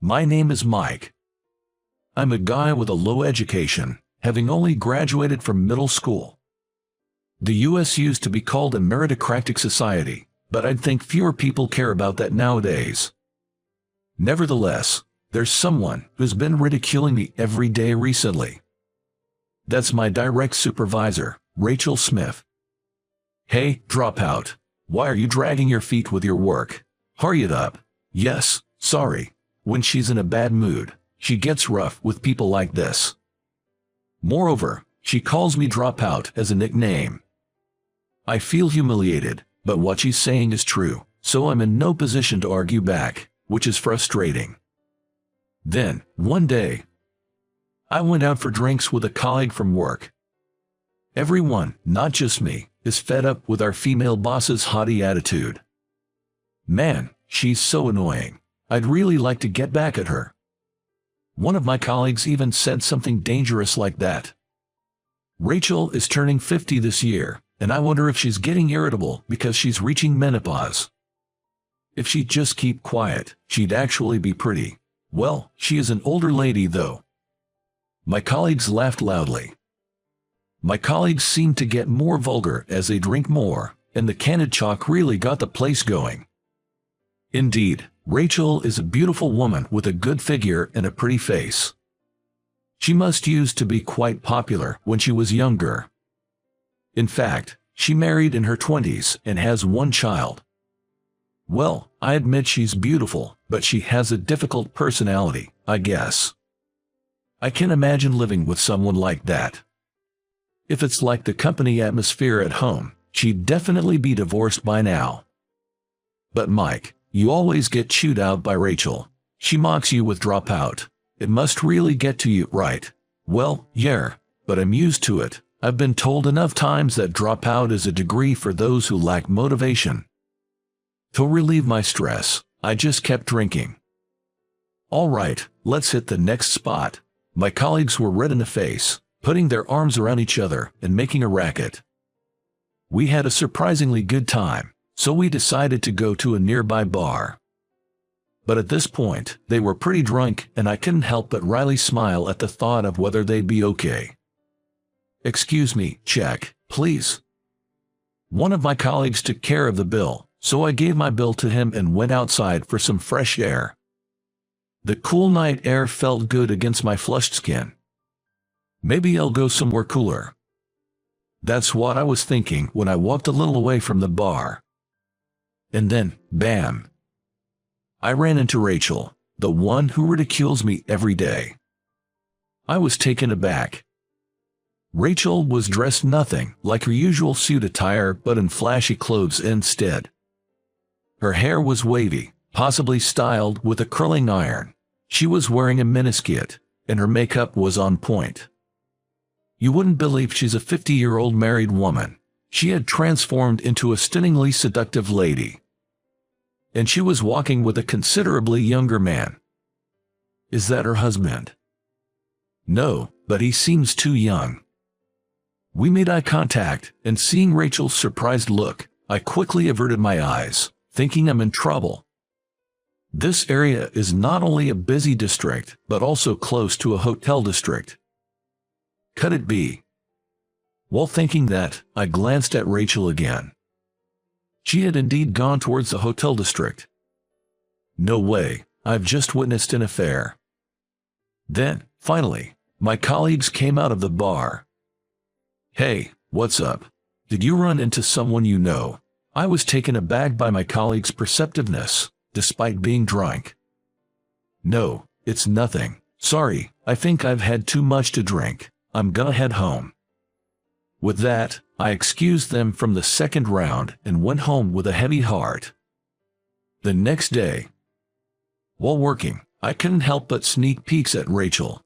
My name is Mike. I'm a guy with a low education, having only graduated from middle school. The US used to be called a meritocratic society, but I'd think fewer people care about that nowadays. Nevertheless, there's someone who's been ridiculing me every day recently. That's my direct supervisor, Rachel Smith. Hey, dropout. Why are you dragging your feet with your work? Hurry it up. Yes, sorry. When she's in a bad mood, she gets rough with people like this. Moreover, she calls me dropout as a nickname. I feel humiliated, but what she's saying is true, so I'm in no position to argue back, which is frustrating. Then, one day, I went out for drinks with a colleague from work. Everyone, not just me, is fed up with our female boss's haughty attitude. Man, she's so annoying. I'd really like to get back at her. One of my colleagues even said something dangerous like that. Rachel is turning 50 this year, and I wonder if she's getting irritable because she's reaching menopause. If she'd just keep quiet, she'd actually be pretty. Well, she is an older lady though. My colleagues laughed loudly. My colleagues seemed to get more vulgar as they drink more, and the canned chalk really got the place going. Indeed, Rachel is a beautiful woman with a good figure and a pretty face. She must used to be quite popular when she was younger. In fact, she married in her 20s and has one child. Well, I admit she's beautiful, but she has a difficult personality, I guess. I can imagine living with someone like that. If it's like the company atmosphere at home, she'd definitely be divorced by now. But Mike, you always get chewed out by Rachel. She mocks you with dropout. It must really get to you, right? Well, yeah, but I'm used to it. I've been told enough times that dropout is a degree for those who lack motivation. To relieve my stress, I just kept drinking. All right, let's hit the next spot. My colleagues were red in the face, putting their arms around each other and making a racket. We had a surprisingly good time, so we decided to go to a nearby bar. But at this point, they were pretty drunk and I couldn't help but wryly smile at the thought of whether they'd be okay. Excuse me, check, please. One of my colleagues took care of the bill, so I gave my bill to him and went outside for some fresh air. The cool night air felt good against my flushed skin. Maybe I'll go somewhere cooler. That's what I was thinking when I walked a little away from the bar. And then, bam! I ran into Rachel, the one who ridicules me every day. I was taken aback. Rachel was dressed nothing like her usual suit attire but in flashy clothes instead. Her hair was wavy, possibly styled with a curling iron. She was wearing a miniskirt, and her makeup was on point. You wouldn't believe she's a 50-year-old married woman. She had transformed into a stunningly seductive lady. And she was walking with a considerably younger man. Is that her husband? No, but he seems too young. We made eye contact, and seeing Rachel's surprised look, I quickly averted my eyes, thinking I'm in trouble. This area is not only a busy district, but also close to a hotel district. Could it be? While thinking that, I glanced at Rachel again. She had indeed gone towards the hotel district. No way, I've just witnessed an affair. Then, finally, my colleagues came out of the bar. Hey, what's up? Did you run into someone you know? I was taken aback by my colleague's perceptiveness, despite being drunk. No, it's nothing. Sorry, I think I've had too much to drink. I'm gonna head home. With that, I excused them from the second round and went home with a heavy heart. The next day, while working, I couldn't help but sneak peeks at Rachel.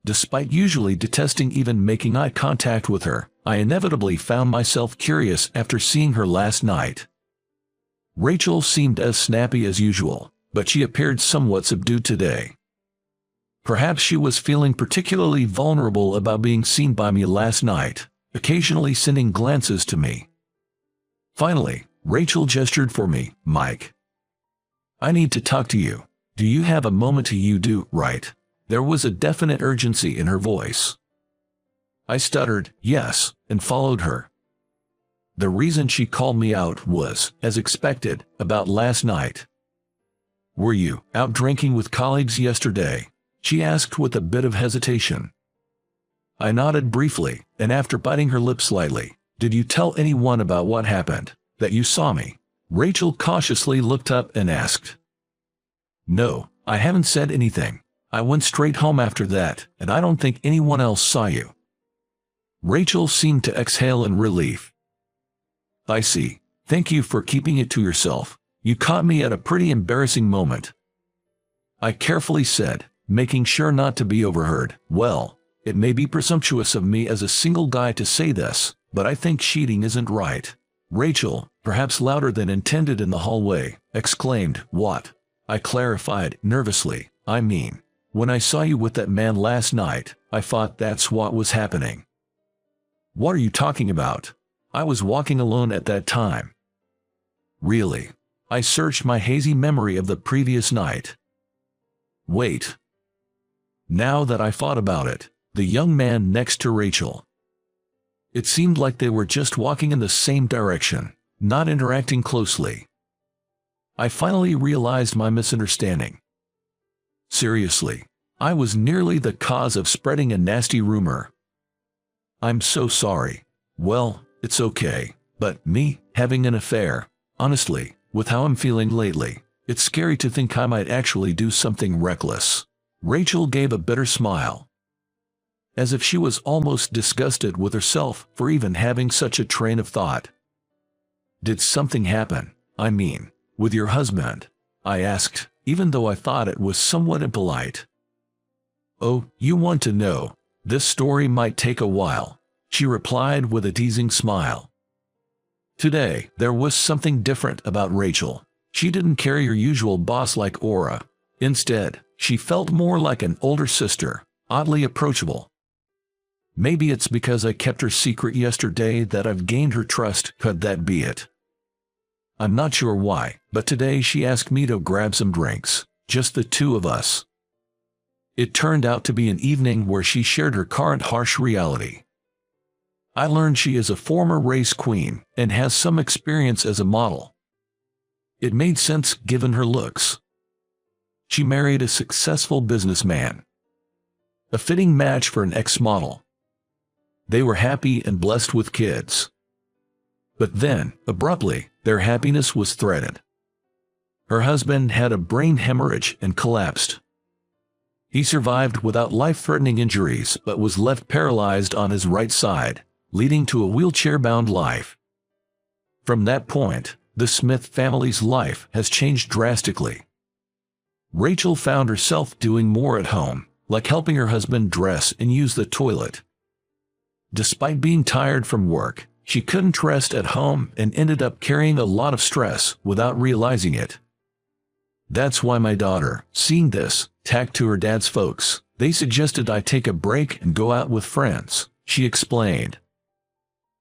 Despite usually detesting even making eye contact with her, I inevitably found myself curious after seeing her last night. Rachel seemed as snappy as usual, but she appeared somewhat subdued today. Perhaps she was feeling particularly vulnerable about being seen by me last night, occasionally sending glances to me. Finally, Rachel gestured for me. Mike, I need to talk to you. Do you have a moment to you do, right? There was a definite urgency in her voice. I stuttered, yes, and followed her. The reason she called me out was, as expected, about last night. Were you out drinking with colleagues yesterday? She asked with a bit of hesitation. I nodded briefly, and after biting her lip slightly, did you tell anyone about what happened, that you saw me? Rachel cautiously looked up and asked. No, I haven't said anything. I went straight home after that, and I don't think anyone else saw you. Rachel seemed to exhale in relief. I see. Thank you for keeping it to yourself. You caught me at a pretty embarrassing moment. I carefully said, making sure not to be overheard. Well, it may be presumptuous of me as a single guy to say this, but I think cheating isn't right. Rachel, perhaps louder than intended in the hallway, exclaimed, What? I clarified, nervously, I mean, when I saw you with that man last night, I thought that's what was happening. What are you talking about? I was walking alone at that time. Really? I searched my hazy memory of the previous night. Wait. Now that I thought about it, the young man next to Rachel. It seemed like they were just walking in the same direction, not interacting closely. I finally realized my misunderstanding. Seriously, I was nearly the cause of spreading a nasty rumor. I'm so sorry. Well, it's okay, but me, having an affair, honestly, with how I'm feeling lately, it's scary to think I might actually do something reckless. Rachel gave a bitter smile, as if she was almost disgusted with herself for even having such a train of thought. Did something happen, I mean, with your husband? I asked, even though I thought it was somewhat impolite. Oh, you want to know? This story might take a while, she replied with a teasing smile. Today, there was something different about Rachel. She didn't carry her usual boss-like aura. Instead, she felt more like an older sister, oddly approachable. Maybe it's because I kept her secret yesterday that I've gained her trust, could that be it? I'm not sure why, but today she asked me to grab some drinks, just the two of us. It turned out to be an evening where she shared her current harsh reality. I learned she is a former race queen and has some experience as a model. It made sense given her looks. She married a successful businessman. A fitting match for an ex-model. They were happy and blessed with kids. But then, abruptly, their happiness was threatened. Her husband had a brain hemorrhage and collapsed. He survived without life-threatening injuries but was left paralyzed on his right side, leading to a wheelchair-bound life. From that point, the Smith family's life has changed drastically. Rachel found herself doing more at home, like helping her husband dress and use the toilet. Despite being tired from work, she couldn't rest at home and ended up carrying a lot of stress without realizing it. That's why my daughter, seeing this, tacked to her dad's folks. They suggested I take a break and go out with friends, she explained.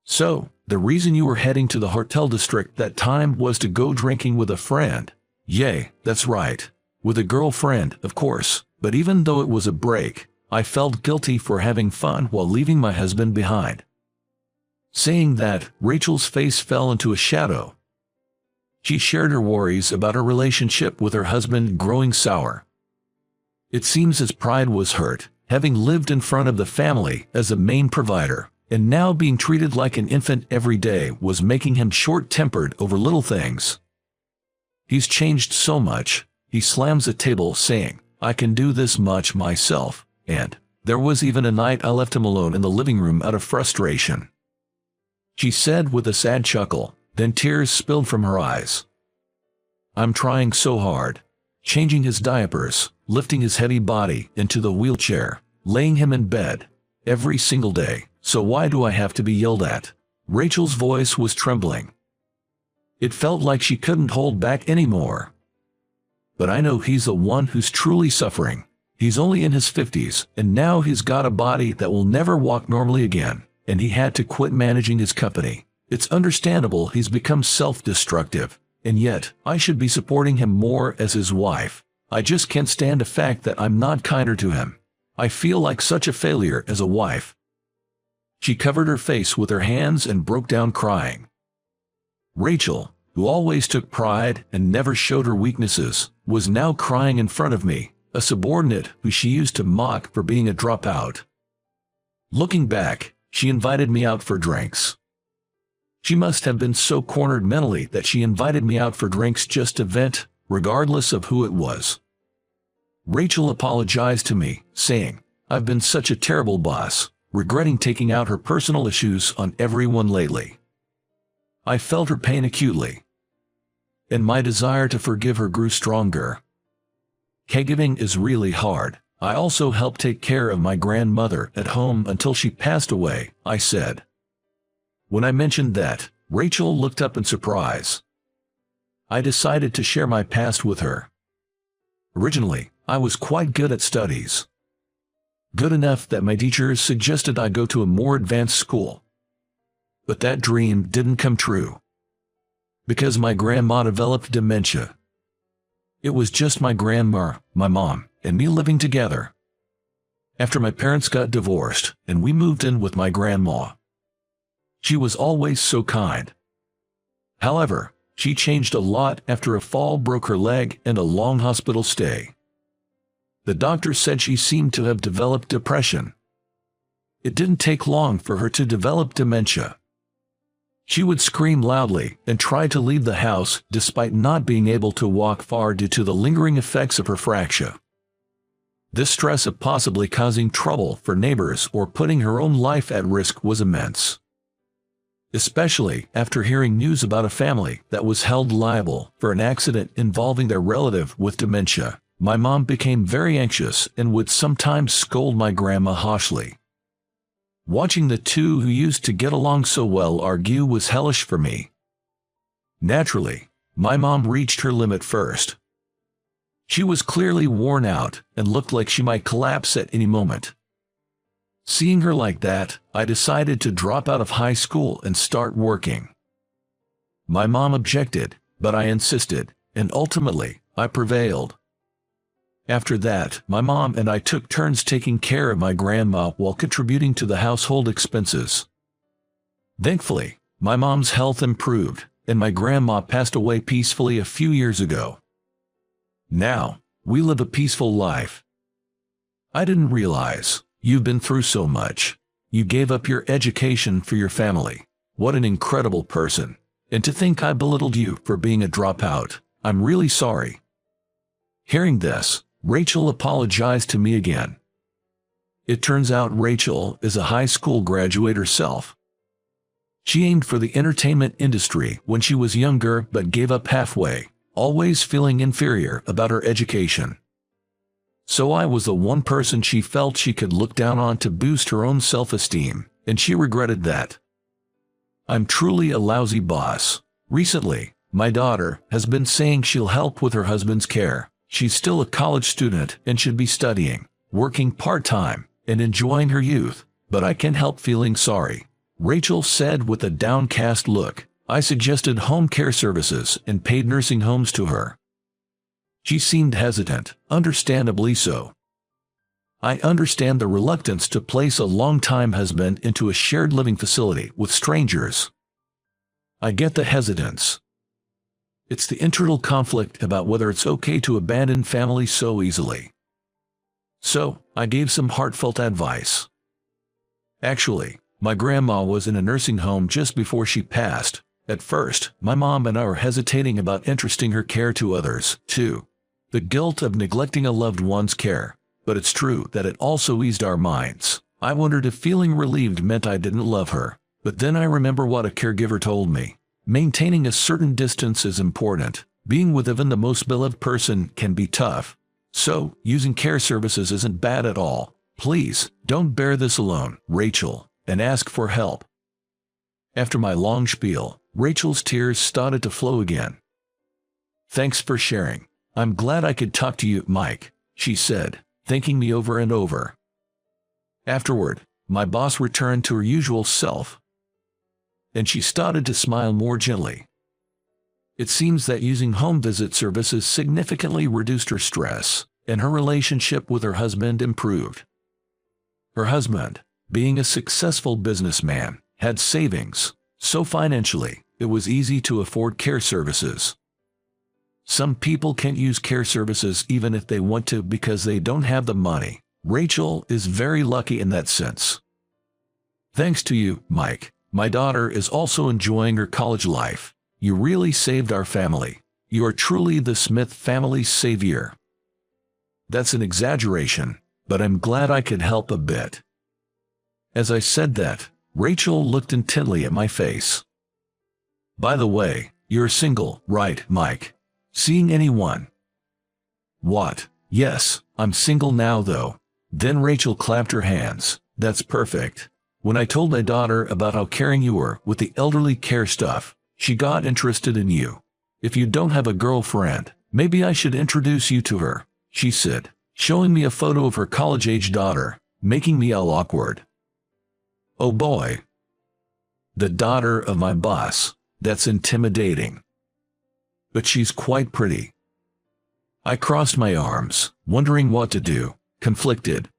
So, the reason you were heading to the hotel district that time was to go drinking with a friend? Yay, that's right. With a girlfriend, of course, but even though it was a break, I felt guilty for having fun while leaving my husband behind. Saying that, Rachel's face fell into a shadow. She shared her worries about her relationship with her husband growing sour. It seems his pride was hurt, having lived in front of the family as a main provider, and now being treated like an infant every day was making him short-tempered over little things. He's changed so much, he slams the table saying, I can do this much myself, and there was even a night I left him alone in the living room out of frustration. She said with a sad chuckle, then tears spilled from her eyes. I'm trying so hard, changing his diapers, lifting his heavy body into the wheelchair, laying him in bed, every single day, so why do I have to be yelled at? Rachel's voice was trembling. It felt like she couldn't hold back anymore. But I know he's the one who's truly suffering. He's only in his 50s, and now he's got a body that will never walk normally again, and he had to quit managing his company. It's understandable he's become self-destructive, and yet, I should be supporting him more as his wife. I just can't stand the fact that I'm not kinder to him. I feel like such a failure as a wife." She covered her face with her hands and broke down crying. Rachel, who always took pride and never showed her weaknesses, was now crying in front of me, a subordinate who she used to mock for being a dropout. Looking back, she invited me out for drinks. She must have been so cornered mentally that she invited me out for drinks just to vent, regardless of who it was. Rachel apologized to me, saying, "I've been such a terrible boss," regretting taking out her personal issues on everyone lately. I felt her pain acutely, and my desire to forgive her grew stronger. Caregiving is really hard. I also helped take care of my grandmother at home until she passed away, I said. When I mentioned that, Rachel looked up in surprise. I decided to share my past with her. Originally, I was quite good at studies. Good enough that my teachers suggested I go to a more advanced school. But that dream didn't come true, because my grandma developed dementia. It was just my grandma, my mom, and me living together. After my parents got divorced, and we moved in with my grandma. She was always so kind. However, she changed a lot after a fall broke her leg and a long hospital stay. The doctor said she seemed to have developed depression. It didn't take long for her to develop dementia. She would scream loudly and try to leave the house despite not being able to walk far due to the lingering effects of her fracture. This stress of possibly causing trouble for neighbors or putting her own life at risk was immense. Especially after hearing news about a family that was held liable for an accident involving their relative with dementia, my mom became very anxious and would sometimes scold my grandma harshly. Watching the two who used to get along so well argue was hellish for me. Naturally, my mom reached her limit first. She was clearly worn out and looked like she might collapse at any moment. Seeing her like that, I decided to drop out of high school and start working. My mom objected, but I insisted, and ultimately, I prevailed. After that, my mom and I took turns taking care of my grandma while contributing to the household expenses. Thankfully, my mom's health improved, and my grandma passed away peacefully a few years ago. Now, we live a peaceful life. I didn't realize you've been through so much. You gave up your education for your family. What an incredible person. And to think I belittled you for being a dropout. I'm really sorry. Hearing this, Rachel apologized to me again. It turns out Rachel is a high school graduate herself. She aimed for the entertainment industry when she was younger but gave up halfway, always feeling inferior about her education. So I was the one person she felt she could look down on to boost her own self-esteem, and she regretted that. I'm truly a lousy boss. Recently, my daughter has been saying she'll help with her husband's care. She's still a college student and should be studying, working part-time, and enjoying her youth, but I can't help feeling sorry, Rachel said with a downcast look. I suggested home care services and paid nursing homes to her. She seemed hesitant, understandably so. I understand the reluctance to place a long-time husband into a shared living facility with strangers. I get the hesitance. It's the internal conflict about whether it's okay to abandon family so easily. So, I gave some heartfelt advice. Actually, my grandma was in a nursing home just before she passed. At first, my mom and I were hesitating about entrusting her care to others, too. The guilt of neglecting a loved one's care. But it's true that it also eased our minds. I wondered if feeling relieved meant I didn't love her. But then I remember what a caregiver told me. Maintaining a certain distance is important. Being with even the most beloved person can be tough. So, using care services isn't bad at all. Please, don't bear this alone, Rachel, and ask for help. After my long spiel, Rachel's tears started to flow again. Thanks for sharing. I'm glad I could talk to you, Mike, she said, thanking me over and over. Afterward, my boss returned to her usual self, and she started to smile more gently. It seems that using home visit services significantly reduced her stress, and her relationship with her husband improved. Her husband, being a successful businessman, had savings, so financially, it was easy to afford care services. Some people can't use care services even if they want to because they don't have the money. Rachel is very lucky in that sense. Thanks to you, Mike, my daughter is also enjoying her college life. You really saved our family. You are truly the Smith family's savior. That's an exaggeration, but I'm glad I could help a bit. As I said that, Rachel looked intently at my face. By the way, you're single, right, Mike? Seeing anyone? What? Yes, I'm single now though. Then Rachel clapped her hands. That's perfect. When I told my daughter about how caring you were with the elderly care stuff, she got interested in you. If you don't have a girlfriend, maybe I should introduce you to her, she said, showing me a photo of her college-age daughter, making me all awkward. Oh boy. The daughter of my boss. That's intimidating. But she's quite pretty. I crossed my arms, wondering what to do, conflicted.